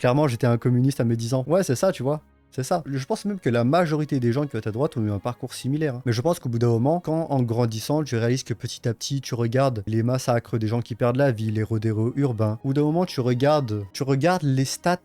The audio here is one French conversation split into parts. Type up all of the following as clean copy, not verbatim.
Clairement, j'étais un communiste à mes 10 ans. Ouais, c'est ça, tu vois. C'est ça. Je pense même que la majorité des gens qui votent à droite ont eu un parcours similaire, hein. Mais je pense qu'au bout d'un moment, quand en grandissant, tu réalises que petit à petit, tu regardes les massacres des gens qui perdent la vie, les rodéos urbains. Au bout d'un moment, tu regardes les stats.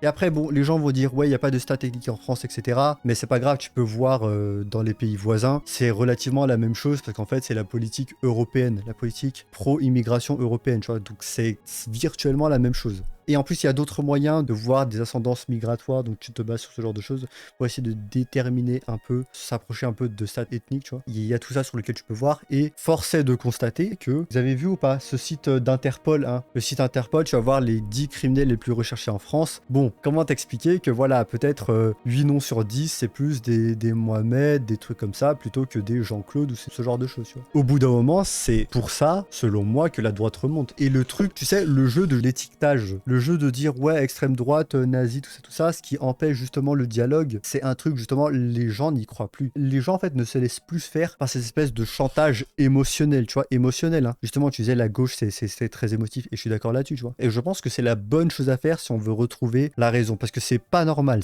Et après, bon, les gens vont dire, ouais, il n'y a pas de stats techniques en France, etc. Mais c'est pas grave, tu peux voir dans les pays voisins, c'est relativement la même chose parce qu'en fait, c'est la politique européenne, la politique pro-immigration européenne, tu vois. Donc c'est virtuellement la même chose. Et en plus, il y a d'autres moyens de voir des ascendances migratoires, donc tu te bases sur ce genre de choses pour essayer de déterminer un peu, s'approcher un peu de stats ethniques, tu vois. Il y a tout ça sur lequel tu peux voir, et force est de constater que, vous avez vu ou pas, ce site d'Interpol, hein, le site Interpol, tu vas voir les 10 criminels les plus recherchés en France. Bon, comment t'expliquer que voilà, peut-être 8 noms sur 10, c'est plus des Mohamed, des trucs comme ça, plutôt que des Jean-Claude ou ce genre de choses, tu vois. Au bout d'un moment, c'est pour ça, selon moi, que la droite remonte. Et le truc, tu sais, le jeu de l'étiquetage, le jeu de dire ouais extrême droite, nazi, tout ça, ce qui empêche justement le dialogue, c'est un truc justement, les gens n'y croient plus. Les gens en fait ne se laissent plus faire par ces espèces de chantage émotionnel, tu vois, émotionnel, hein. Justement, tu disais la gauche c'est très émotif et je suis d'accord là-dessus, tu vois. Et je pense que c'est la bonne chose à faire si on veut retrouver la raison, parce que c'est pas normal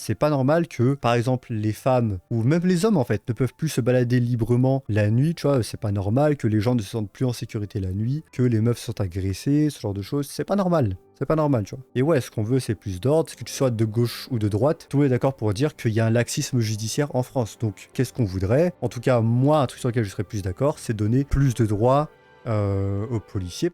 que par exemple les femmes ou même les hommes en fait ne peuvent plus se balader librement la nuit, tu vois, c'est pas normal que les gens ne se sentent plus en sécurité la nuit, que les meufs sont agressées, ce genre de choses, c'est pas normal. C'est pas normal, tu vois. Et ouais, ce qu'on veut, c'est plus d'ordre, que tu sois de gauche ou de droite. Tout le monde est d'accord pour dire qu'il y a un laxisme judiciaire en France. Donc, qu'est-ce qu'on voudrait? En tout cas, moi, un truc sur lequel je serais plus d'accord, c'est donner plus de droits aux policiers.